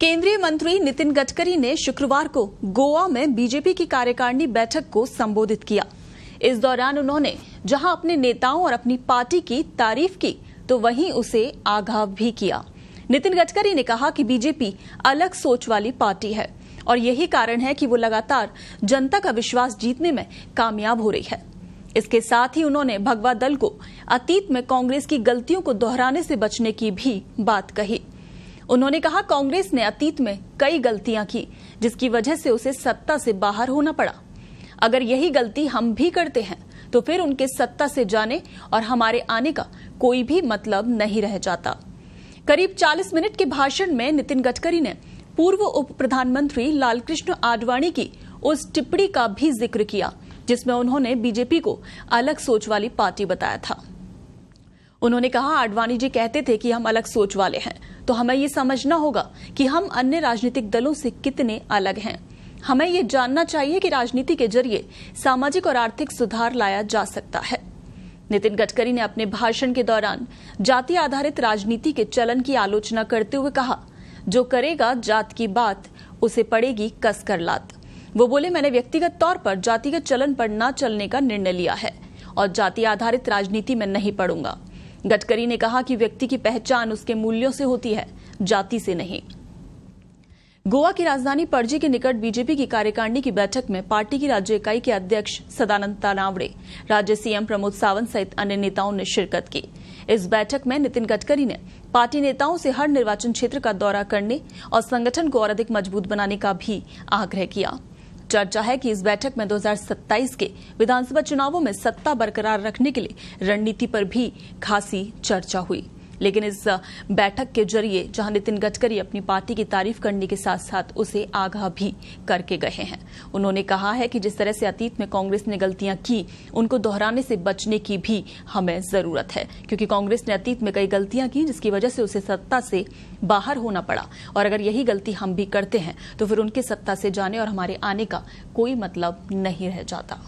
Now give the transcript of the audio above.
केंद्रीय मंत्री नितिन गडकरी ने शुक्रवार को गोवा में बीजेपी की कार्यकारिणी बैठक को संबोधित किया। इस दौरान उन्होंने जहां अपने नेताओं और अपनी पार्टी की तारीफ की तो वहीं उसे आगाह भी किया। नितिन गडकरी ने कहा कि बीजेपी अलग सोच वाली पार्टी है और यही कारण है कि वो लगातार जनता का विश्वास जीतने में कामयाब हो रही है। इसके साथ ही उन्होंने भगवा दल को अतीत में कांग्रेस की गलतियों को दोहराने से बचने की भी बात कही। उन्होंने कहा कांग्रेस ने अतीत में कई गलतियां की जिसकी वजह से उसे सत्ता से बाहर होना पड़ा। अगर यही गलती हम भी करते हैं तो फिर उनके सत्ता से जाने और हमारे आने का कोई भी मतलब नहीं रह जाता। करीब 40 मिनट के भाषण में नितिन गडकरी ने पूर्व उप प्रधानमंत्री लालकृष्ण आडवाणी की उस टिप्पणी का भी जिक्र किया जिसमें उन्होंने बीजेपी को अलग सोच वाली पार्टी बताया था। उन्होंने कहा आडवाणी जी कहते थे कि हम अलग सोच वाले हैं, तो हमें ये समझना होगा कि हम अन्य राजनीतिक दलों से कितने अलग हैं। हमें ये जानना चाहिए कि राजनीति के जरिए सामाजिक और आर्थिक सुधार लाया जा सकता है। नितिन गडकरी ने अपने भाषण के दौरान जाति आधारित राजनीति के चलन की आलोचना करते हुए कहा, जो करेगा जात की बात उसे पड़ेगी कसकर लात। वो बोले, मैंने व्यक्तिगत तौर पर जातिगत चलन पर न चलने का निर्णय लिया है और जाति आधारित राजनीति में नहीं पड़ूंगा। गडकरी ने कहा कि व्यक्ति की पहचान उसके मूल्यों से होती है, जाति से नहीं। गोवा की राजधानी पणजी के निकट बीजेपी की कार्यकारिणी की बैठक में पार्टी की राज्य इकाई के अध्यक्ष सदानंद तानावड़े, राज्य सीएम प्रमोद सावंत सहित अन्य नेताओं ने शिरकत की। इस बैठक में नितिन गडकरी ने पार्टी नेताओं से हर निर्वाचन क्षेत्र का दौरा करने और संगठन को और अधिक मजबूत बनाने का भी आग्रह किया। चर्चा है कि इस बैठक में 2027 के विधानसभा चुनावों में सत्ता बरकरार रखने के लिए रणनीति पर भी खासी चर्चा हुई। लेकिन इस बैठक के जरिए जहां नितिन गडकरी अपनी पार्टी की तारीफ करने के साथ साथ उसे आगाह भी करके गए हैं। उन्होंने कहा है कि जिस तरह से अतीत में कांग्रेस ने गलतियां की उनको दोहराने से बचने की भी हमें जरूरत है, क्योंकि कांग्रेस ने अतीत में कई गलतियां की जिसकी वजह से उसे सत्ता से बाहर होना पड़ा और अगर यही गलती हम भी करते हैं तो फिर उनके सत्ता से जाने और हमारे आने का कोई मतलब नहीं रह जाता।